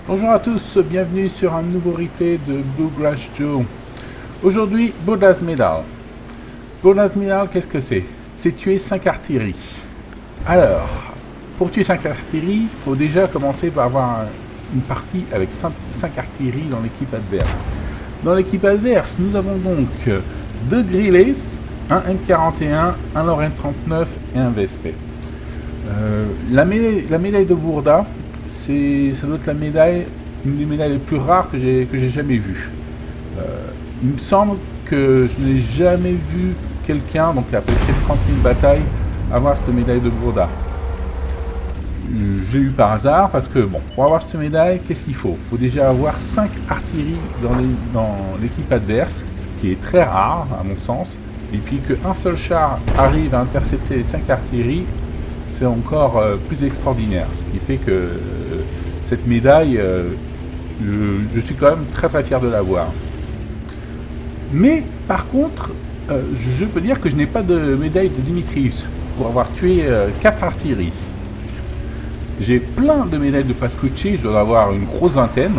Bonjour à tous, bienvenue sur un nouveau replay de Bluegrass Joe. Aujourd'hui, Bodas Medal. Bodas Medal, qu'est-ce que c'est? C'est tuer 5 artilleries. Alors, pour tuer 5 artilleries, il faut déjà commencer par avoir une partie avec 5 artilleries dans l'équipe adverse. Dans l'équipe adverse, nous avons donc 2 Grillets, un M41, un Lorraine 39 et un Vespet. La médaille de Bourda, ça doit être une des médailles les plus rares que j'ai jamais vues. Il me semble que je n'ai jamais vu quelqu'un, donc après près de 30 000 batailles, avoir cette médaille de Bourda. J'ai eu par hasard parce que, bon, pour avoir cette médaille, qu'est-ce qu'il faut? Il faut déjà avoir 5 artilleries dans l'équipe adverse, ce qui est très rare à mon sens. Et puis qu'un seul char arrive à intercepter les 5 artilleries, c'est encore plus extraordinaire. Ce qui fait que cette médaille, je suis quand même très très fier de l'avoir. Mais par contre, je peux dire que je n'ai pas de médaille de Dimitrius pour avoir tué 4 artilleries. J'ai plein de médailles de Pascucci, je dois avoir une grosse vingtaine,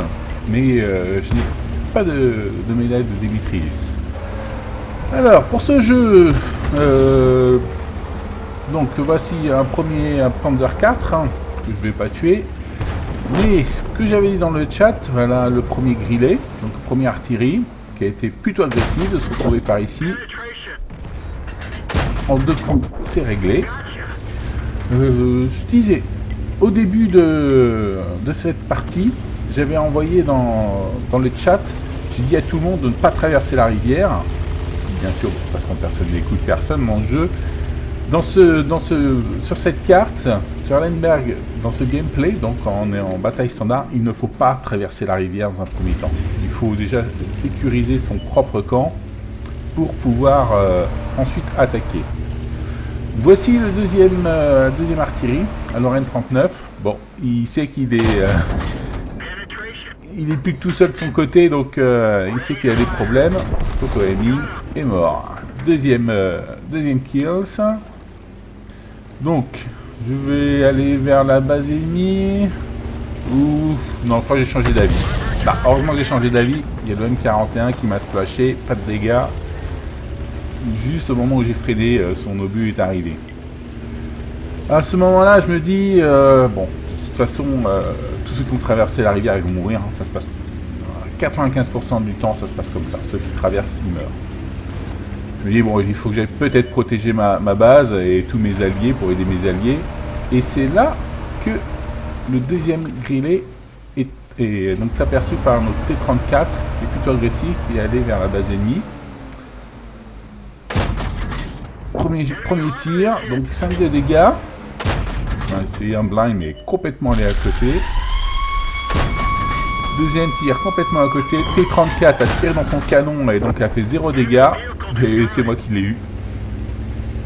mais je n'ai pas de médaille de Dimitrius. Alors, pour ce jeu, donc voici un Panzer 4 que je ne vais pas tuer. Mais ce que j'avais dit dans le chat, voilà le premier Grillet, donc le premier artillerie, qui a été plutôt agressif de se retrouver par ici. En 2 coups, c'est réglé. Je disais, au début de cette partie, j'avais envoyé dans le chat, j'ai dit à tout le monde de ne pas traverser la rivière. Bien sûr, de toute façon, personne n'écoute personne dans le jeu. Sur cette carte, sur Lenberg, dans ce gameplay, donc quand on est en bataille standard, il ne faut pas traverser la rivière dans un premier temps. Il faut déjà sécuriser son propre camp pour pouvoir ensuite attaquer. Voici le deuxième artillerie, à Lorraine 39. Bon, il sait qu'il est... il est plus que tout seul de son côté, donc il sait qu'il a des problèmes. Auto-ami est mort. Deuxième kills. Donc, je vais aller vers la base ennemie. Ou... Non, je crois que j'ai changé d'avis. Bah, heureusement que j'ai changé d'avis. Il y a le M41 qui m'a splashé. Pas de dégâts. Juste au moment où j'ai freiné, son obus est arrivé. À ce moment-là, je me dis... bon, de toute façon, tous ceux qui ont traversé la rivière, ils vont mourir. Hein, ça se passe... 95% du temps, ça se passe comme ça. Ceux qui traversent, ils meurent. Je me dis, bon, il faut que j'aille peut-être protéger ma base et tous mes alliés pour aider mes alliés. Et c'est là que le deuxième Grillet est donc aperçu par notre T-34, qui est plutôt agressif, qui est allé vers la base ennemie. Premier tir, donc 5 de dégâts. On va essayer un blind, mais complètement allé à côté. Deuxième tir complètement à côté. T-34 a tiré dans son canon et donc a fait 0 dégâts. Et c'est moi qui l'ai eu.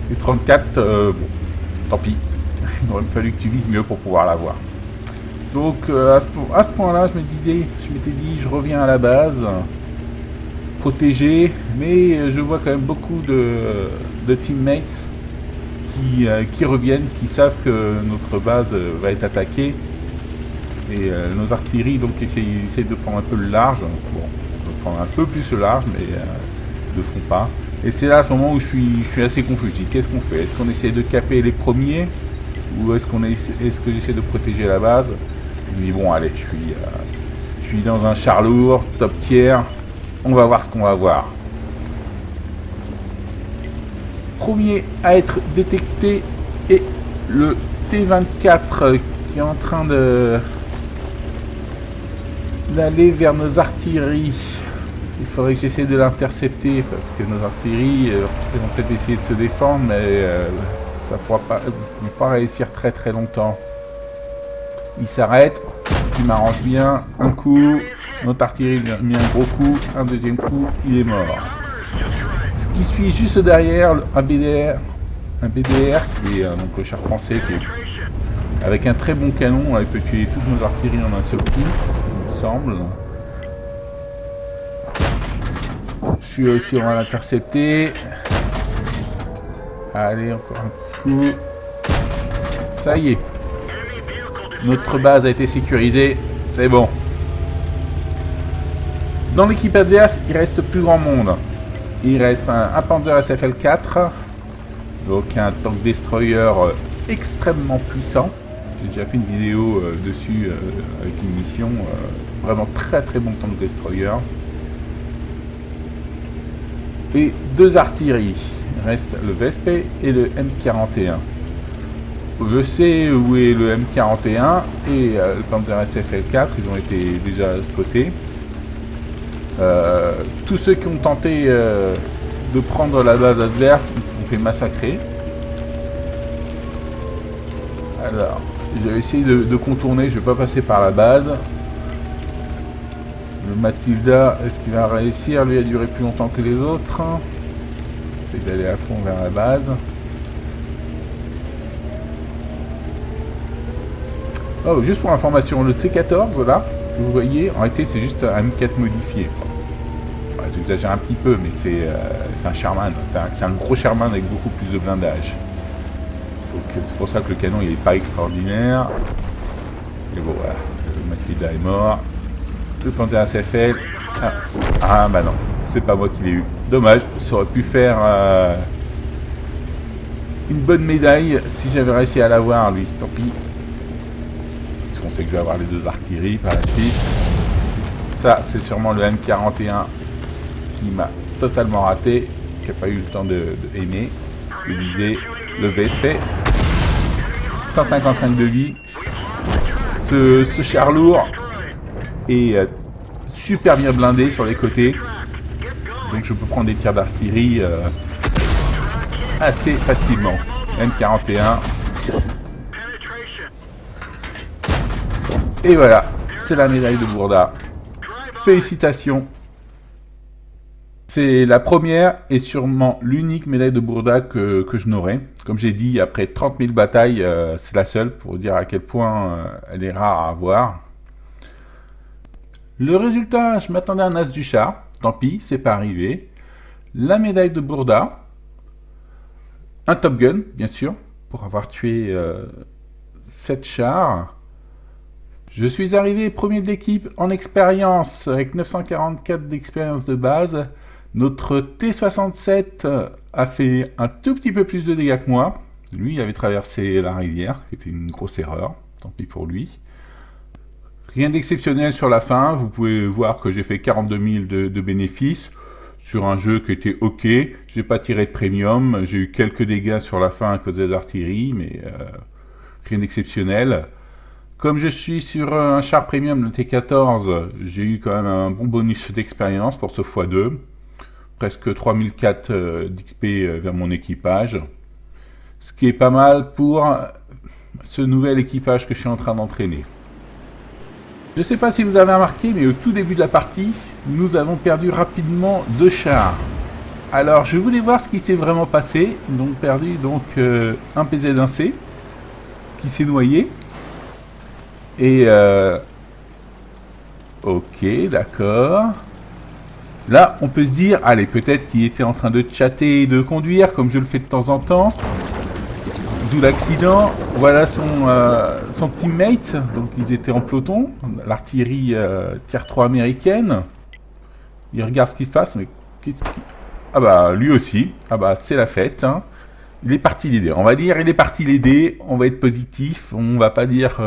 T-34, bon, tant pis. Il aurait fallu que tu vises mieux pour pouvoir l'avoir. Donc à ce point-là, je m'étais dit, je reviens à la base. Protégé. Mais je vois quand même beaucoup de teammates qui reviennent, qui savent que notre base va être attaquée. Et nos artilleries donc essayent de prendre un peu le large. Bon, on va prendre un peu plus le large, mais ils ne le font pas. Et c'est là à ce moment où je suis assez confus. Je dis, qu'est-ce qu'on fait? Est-ce qu'on essaie de caper les premiers? Ou est-ce que j'essaie de protéger la base? Je me dis, bon allez, je suis dans un char lourd, top tier. On va voir ce qu'on va voir. Premier à être détecté est le T-24 qui est en train d'aller vers nos artilleries. Il faudrait que j'essaie de l'intercepter parce que nos artilleries vont peut-être essayer de se défendre, mais ça ne pourra pas réussir très très longtemps. Il s'arrête, ce qui m'arrange bien. Un coup, notre artillerie lui a mis un gros coup, un deuxième coup, il est mort. Ce qui suit juste derrière, un BDR qui est donc le char français qui est avec un très bon canon, il peut tuer toutes nos artilleries en un seul coup, il me semble. Je suis aussi, on va l'intercepter. Allez, encore un petit coup. Ça y est. Notre base a été sécurisée. C'est bon. Dans l'équipe adverse, il reste plus grand monde. Il reste un Panzer SFL 4, donc un tank destroyer extrêmement puissant. J'ai déjà fait une vidéo dessus avec une mission, vraiment très très bon tank destroyer. Et 2 artilleries, il reste le VSP et le M41. Je sais où est le M41 et le Panzer SFL 4, ils ont été déjà spotés. Tous ceux qui ont tenté de prendre la base adverse, ils se sont fait massacrer. Alors, je vais essayer de contourner, je vais pas passer par la base. Le Matilda, est-ce qu'il va réussir? Lui a duré plus longtemps que les autres. J'essaie d'aller à fond vers la base. Oh, juste pour information, le T14, voilà, que vous voyez, en réalité c'est juste un M4 modifié. Enfin, j'exagère un petit peu, mais c'est un Sherman, c'est un gros Sherman avec beaucoup plus de blindage. Donc c'est pour ça que le canon il est pas extraordinaire. Et bon voilà, le Matilda est mort. Le Panzer SFL. Ah bah non, c'est pas moi qui l'ai eu. Dommage, ça aurait pu faire une bonne médaille si j'avais réussi à l'avoir lui, tant pis. Parce qu'on sait que je vais avoir les 2 artilleries par la suite. Ça c'est sûrement le M41 qui m'a totalement raté, qui n'a pas eu le temps de aimer, de viser le VSP. 155 de vie. Ce char lourd est super bien blindé sur les côtés. Donc je peux prendre des tirs d'artillerie assez facilement. M41. Et voilà, c'est la médaille de Bourda. Félicitations. C'est la première et sûrement l'unique médaille de Bourda que je n'aurai. Comme j'ai dit, après 30 000 batailles, c'est la seule pour dire à quel point elle est rare à avoir. Le résultat, je m'attendais à un as du char. Tant pis, c'est pas arrivé. La médaille de Bourda. Un Top Gun, bien sûr, pour avoir tué 7 chars. Je suis arrivé premier de l'équipe en expérience, avec 944 d'expérience de base. Notre T67 a fait un tout petit peu plus de dégâts que moi. Lui, il avait traversé la rivière, c'était une grosse erreur, tant pis pour lui. Rien d'exceptionnel sur la fin, vous pouvez voir que j'ai fait 42 000 de bénéfices sur un jeu qui était ok. J'ai pas tiré de premium, j'ai eu quelques dégâts sur la fin à cause des artilleries, mais rien d'exceptionnel. Comme je suis sur un char premium, le T14, j'ai eu quand même un bon bonus d'expérience pour ce x2. Presque 3004 d'XP vers mon équipage. Ce qui est pas mal pour ce nouvel équipage que je suis en train d'entraîner. Je ne sais pas si vous avez remarqué, mais au tout début de la partie, nous avons perdu rapidement 2 chars. Alors je voulais voir ce qui s'est vraiment passé. Nous avons perdu donc un PZ1C qui s'est noyé. Et ok, d'accord. Là, on peut se dire, allez, peut-être qu'il était en train de chatter et de conduire, comme je le fais de temps en temps. D'où l'accident. Voilà son teammate. Donc, ils étaient en peloton. L'artillerie tier 3 américaine. Il regarde ce qui se passe, mais qu'est-ce qui... Ah bah, lui aussi. Ah bah, c'est la fête, hein. Il est parti l'aider. On va dire, il est parti l'aider. On va être positif. On va pas dire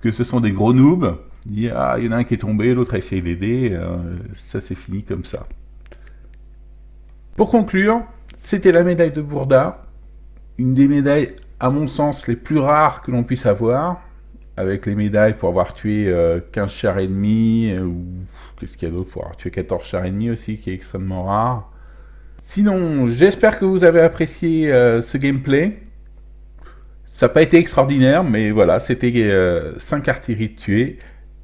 que ce sont des gros noobs. Il y en a un qui est tombé, l'autre a essayé d'aider, ça c'est fini comme ça. Pour conclure, c'était la médaille de Bourda, une des médailles à mon sens les plus rares que l'on puisse avoir, avec les médailles pour avoir tué 15 chars ennemis, ou qu'est-ce qu'il y a d'autre, pour avoir tué 14 chars ennemis aussi, qui est extrêmement rare. Sinon, j'espère que vous avez apprécié ce gameplay. Ça n'a pas été extraordinaire, mais voilà, c'était 5 artilleries tuées.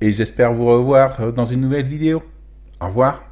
Et j'espère vous revoir dans une nouvelle vidéo. Au revoir.